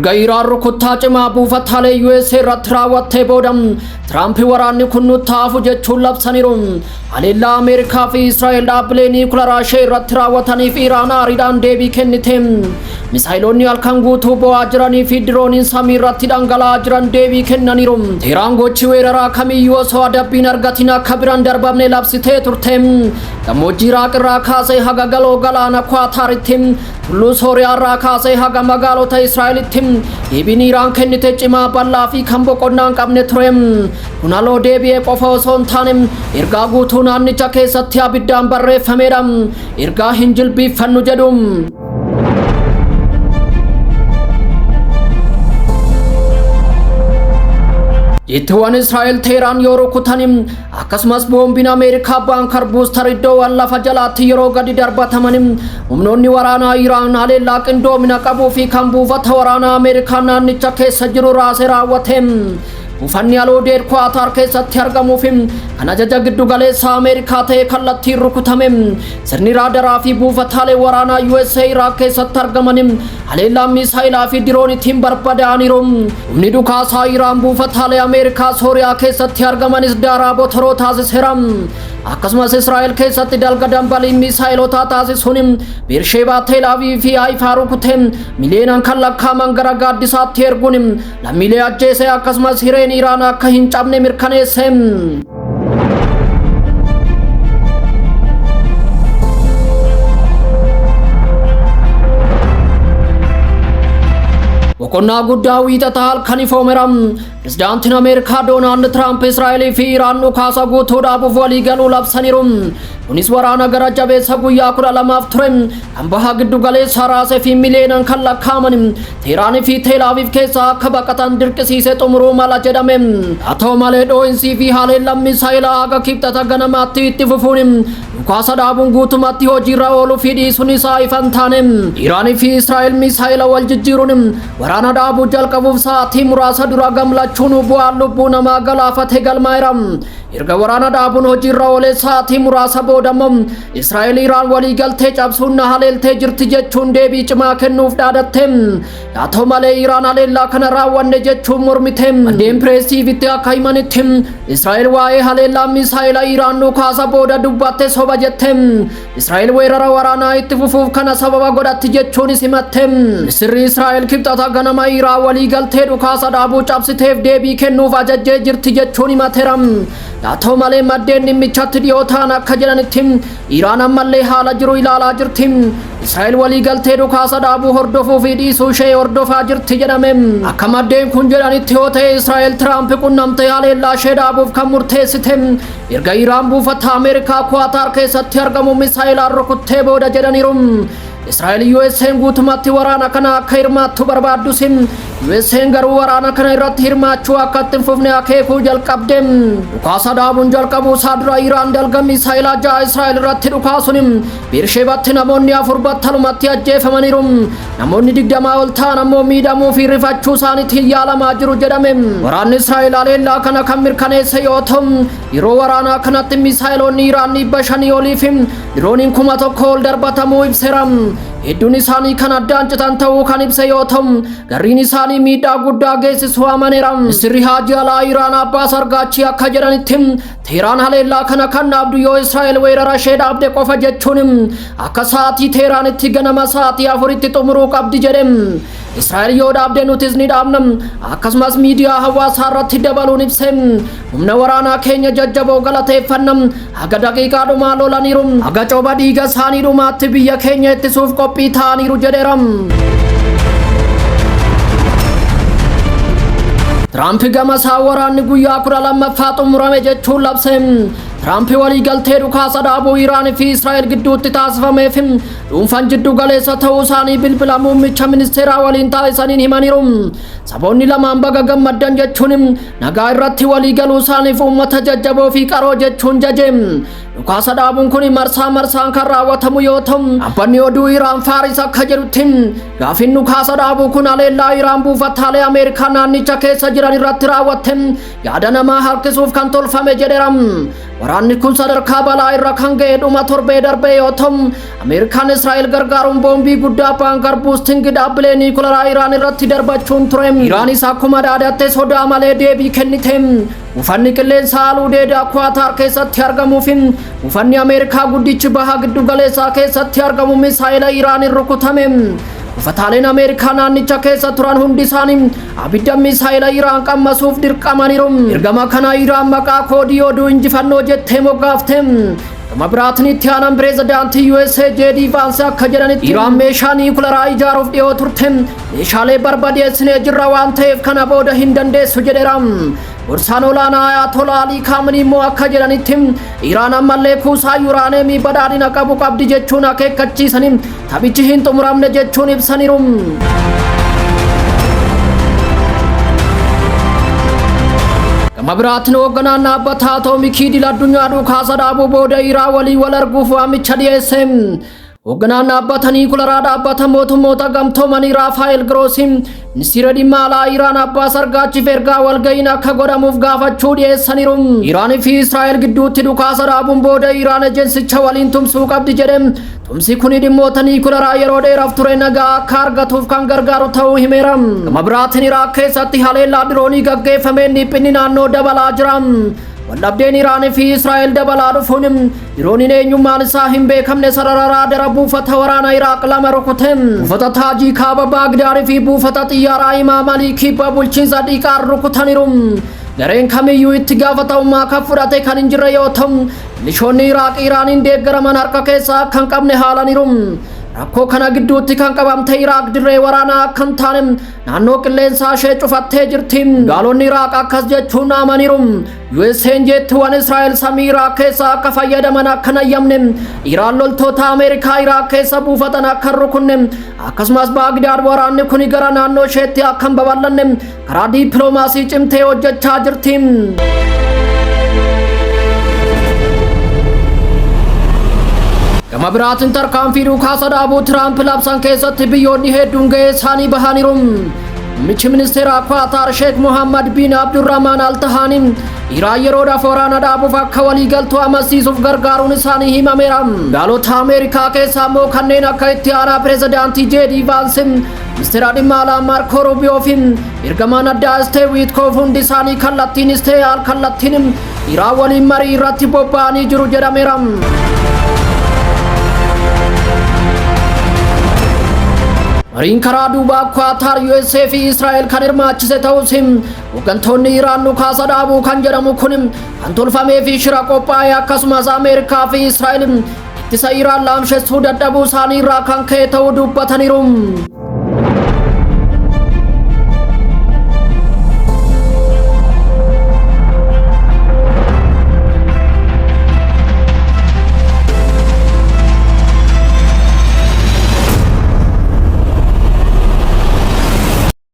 erga Iraan rukuttaa cimaa buufataalee USA irratti raawwattee boodam Tiraamp waraanni kun nuttaafu jechuun labsaniiru. Haleellaa Ameerikaa fi Israa'el dhaabbilee niwukilaraa ishee irratti raawwataniif Iraan aariidhaan deebii kennite. Misaayiloonni halkan guutuu bo'aa jiranii fi dirooniin samii irratti dhangala'aa jiran deebii kennaniiru. Teheraan gochi weeraraa kamiyyuu osoo adabbiin argatin akka biraan darbamne labsitee turte. Gammoojjii Iraaq irraa kaasee haga galoo galaana Kwaataaritti, tulluu Sooriyaa irraa kaasee haga magaalota Israa'elitti deebiin Iraan kennite cimaa bal'aa fi kan boqonnaa hin qabne ture. Kun haaloo deebi'ee qofa osoo hin taane ergaa guutuu naannicha keessatti abiddaan barreeffamedha. Ergaa hin jilbiiffannu jedhu. Jettuuwwan Israa'el Teheraan yoo rukutanim akkasumas boombiin Ameerikaa baankar buustar iddoowwan lafa jalaatti yeroo gadi darbataman humnoonni waraanaa Iraan haleellaa qindoomina qabuu fi kan buufata waraanaa Ameerikaa naannicha keessa jiru raasee raawwate. Buufanni aloodeed Kwaataar keessatti argamuuf kan ajaja giddu galeessa Ameerikaa ta'e kallattiin rukutame. Sirni raadaraa fi buufataalee waraanaa USA Iraaq keessatti argaman haleellaan misaayilaa fi diroonitiin barbadaa'aniiru. Humni dhukaasaa Iraan buufataalee Ameerikaa Sooriyaa keessatti argamanis daaraa botoroo taasiseera. Akkasumas Israa'el keessatti dalga dambaliin misaayilotaa taasisuun Beersheebaa, Teel Aviivii fi Haayifaa rukute. Miliyoonaan kan lakkaa'aman gara gaaddisaatti erguun lammiilee ajjeese akkasumas hireen Iraan akka hin cabne mirkaneesse. Boqonnaa guddaa wiixataa halkan ifoomeera. Pirezidaantiin Ameerikaa Doonaald Tiraamp Israa'elii fi Iraan dhukaasa guutuu dhaabuuf waliigaluu labsaniiru. Kunis waraana gara jabeessa guyyaa 12 ture kan baha giddu galeessa raasee fi miliyoonaan kan lakkaa'aman Teheraan fi Teel Aviv keessaa akka baqatan dirqisiisee xumuruu mala jedhame. Haa ta'u malee dhoo'insii fi haleellaan misaayilaa haga kibxata ganamaatti itti fufuun dhukaasa dhaabuun guutummaatti hojiirra ooluu fi dhiisuun isaa ifa hin taane. Iraan fi Israa'el misaayila wal jijjiiruun waraana dhaabuu jalqabuuf sa'aatii muraasa dura gamlachuun bu'aan lubbuu namaa galaafate galmaa'eera. Erga waraana dhaabuun hojiirra oolee sa'aatii muraasa boodammoo Israa'el Iraan waliigaltee cabsuun na haleeltee jirti jechuun deebii cimaa kennuuf dhaadatte. Haa ta'u malee Iraan haleellaa kana raawwanne jechuun mormite. Maddeen pireesiivitti akka himanitti Israa'el waa'ee haleellaa misaayila Iraan dhukaasa booda dubbatte soba jette. Israa'el weerara waraanaa itti fufuuf kana sababa godhatti jechuunis himatte. Sirri Israa'el kibxata ganama Iraan waliigaltee dhukaasa dhaabuu cabsiteef deebii kennuuf ajajjee jirti jechuun himateera. Haa ta'u malee maddeen dhimmichatti dhiyoo ta'an akka jedhanitti Iraan ammallee haala jiru ilaalaa jirti. Israa'el waliigaltee dhukaasa dhaabuu hordofuu fi dhiisuu ishee hordofaa jirti jedhame. Akka maddeen kun jedhanitti yoo ta'e Israa'el Tiraamp qunnamtee haleellaa ishee dhaabuuf kan murteessite erga Iraan buufata Ameerikaa Kwaataar keessatti argamu misaayilaan rukuttee booda jedhaniiru. Israa'el USA'n guutummaatti waraana kana akka hirmaattu barbaaddus USA'n garuu waraana kana irratti hirmaachuu akka itti hin fufne akeekuu jalqabde. Dhukaasa dhaabuun jalqabuu isaa dura Iraan dalga misaayilaa 6 Israa'el irratti dhukaasuun Beersheebatti namoonni 4 battalumatti ajjeefamaniiru. Namoonni 20 ol ta'an ammoo miidhamuu fi rifachuu isaaniitiin yaalamaa jiru jedhame. Waraanni Israa'el haleellaa kana kan mirkaneesse yoo ta'u yeroo waraanaa kanatti misaayiloonni Iraan 500 olii fi dirooniin 1000 ol darbatamuu ibseera. Hedduun isaanii kan addaan citan ta'uu kan ibse yoo ta'u garriin isaanii miidhaa guddaa geessisuu amaneera. Sirri Haajii Alaa Iraan Abbaas Argaachii akka jedhanitti Teheraan haleellaa kana kan dhaabdu yoo Israa'el weerara ishee dhaabde qofa jechuun akka sa'aatii Teheraanitti ganama sa'aatii 4tti xumuruu qabdi jedhe. Israa'el yoo dhaabde nutis ni dhaabna. Akkasumas miidiyaa hawaasaa irratti dabaluun ibse humna waraanaa keenya jajjaboo galateeffanna. Haga daqiiqaa dhumaa lolaniiru. Haga cooba dhiiga isaanii dhumaatti biyya keenya ittisuuf qophii ta'aniiru jedheera. Tiraamp gamasaa waraanni guyyaa 12ffaa xumurame jechuun labse. Tiraamp waliigaltee dhukaasa dhaabuu Iraan fi Israa'el gidduutti taasifameef dhuunfaan jiddu galeessa ta'uu isaanii bilbila muummicha ministeeraa waliin taasisaniin himaniiru. Saboonni lamaan baga gammaddan jechuun nagaa irratti waliigaluu isaaniif uummata jajjaboo fi qaroo jechuun jaje. dhukasa dhaabuun kun marsaan kan raawwatamu yoo ta'u abbanni oduu Iraan Faaris akka jedhutti gaafin dhukasa dhaabuu kun haleellaa Iraan buufataalee Ameerikaa naannicha keessa jiran irratti raawwatte yaada namaa harkisuuf kan tolfame jedheera. Waraanni kun sadarkaa balaa irra kan ga'e dhuma torbee darbee yoo ta'u Ameerikaan Israa'el gargaaruun boombii guddaa baangar buustingi dhaabbilee niikularaa Iraan irratti darbachuun ture. Iraanis akkuma dhaadatte sodaa malee deebii kennite. Buufanni qilleensa Aluudeedaa Kwaatar keessatti argamuuf buufanni Ameerikaa guddichi baha giddu galeessaa keessatti argamu misaa'ila Iraan rukutame. Buufataaleen Ameerikaa naannicha keessa turan hundi isaanii abidda misaa'ila Iraan qammasuuf dirqamaniiru. Ergama kana Iraan maqaa koodii oduu injifannoo jettee moggaafte. Gama biraatiin itti aanaan pireezidaantii USA JD Vance akka jedhanitti Iraan meeshaa niikularaa ijaaruuf dhiyoo turte meeshaalee barbadeessinee jirra waan ta'eef kana booda hin dandeessu jedheera. Gorsaan olaanaa Ayatollah Khamenei immoo akka jedhanitti Iraan ammallee kuusaa yuuraaneemii badhaadhina qabu qabdi jechuun akeekkachiisanii taphichi hin xumuramne jechuun ibsaniiru. Gama biraatiin hoogganaan dhaabbata atoomikii idil addunyaa dhukasa dhaabuu booda Iraan walii wal arguuf waamicha dhiyeesse. Hoogganaan dhaabbata niikularaa dhaabbata mootummoota gamtoomanii Raafaayel Giroosi ministeera dhimma alaa Iraan Abbaas Argaachiif ergaa walga'iin akka godhamuuf gaafachuu dhiyeessaniiru. Iraanii fi Israa'el gidduutti dhukasa dhaabuun booda Iraan ejeensicha waliin tumsuu qabdi jedhe. Tumsi kun dhimmoota niikularaa yeroo dheeraaf ture nagaa akka argatuuf kan gargaaru ta'uu himeera. Gama biraatiin Iraaq keessatti haleellaa diroonii gaggeeffameen dhiphinni naannoo dabalaa jira. Waldhabdeen Iraan fi Israa'el dabalaa dhufuun dirooniin eenyummaan isaa hin beekamne sarara raadara buufata waraana Iraaq lama rukute. Buufata Taajii kaaba Baagdaad fi buufata xiyyaaraa Imaam Alii kibba bulchiinsa Diqaar rukutaniiru. Gareen kamiyyuu itti gaafatamummaa kan fudhate kan hin jirre yoo ta'u milishoonni Iraaq Iraaniin deeggaraman harka keessaa kan qabne haalaniiru. Rakkoo kana gidduutti kan qabamte Iraaq dirree waraanaa akka hin taane naannoo qilleensaa ishee cufattee jirti. Gaalonni Iraaq akkas jechuun amaniiru. USA'n jettiiwwan Israa'el samii Iraaq keessa akka fayyadaman akka hin ayyamne Iraan loltoota Ameerikaa Iraaq keessa buufatan akka hin rukunne akkasumas Baagdaad waraanni kun gara naannoo isheetti akka hin babal'anne karaa dippiloomaasii cimtee hojjechaa jirti. Gama biraatiin tarkaanfii dhukasa dhaabuu tiraamp labsan keessatti biyyoonni hedduun ga'ee isaanii bahaniiru. Muummichi ministeera Kwaatar Sheek Mohammed bin Abdurrahman Al Thani Iraan yeroodhaaf waraana dhaabuuf akka waliigaltuu amansiisuuf gargaaruun isaanii himameera. Gaalota Ameerikaa keessaa immoo kanneen akka itti aanaa pireezidaantii JD Vance, ministeera dhimma alaa Marco Rubio fi ergamaan addaa Steve Witkoff hundi isaanii kallattiinis ta'e al-kallattiin Iraan waliin marii irratti bobba'anii jiru jedhameera. Mariin karaa duubaa Kwaatar USA fi Israa'el kan hirmaachise ta'us hooggantoonni Iraan dhukasa dhaabuu kan jedhamu kun kan tolfamee fi shira qophaa'e akkasumas Ameerikaa fi Israa'el ittisa Iraan laamshessuu dadhabuu isaanii irraa kan ka'e ta'uu dubbataniiru.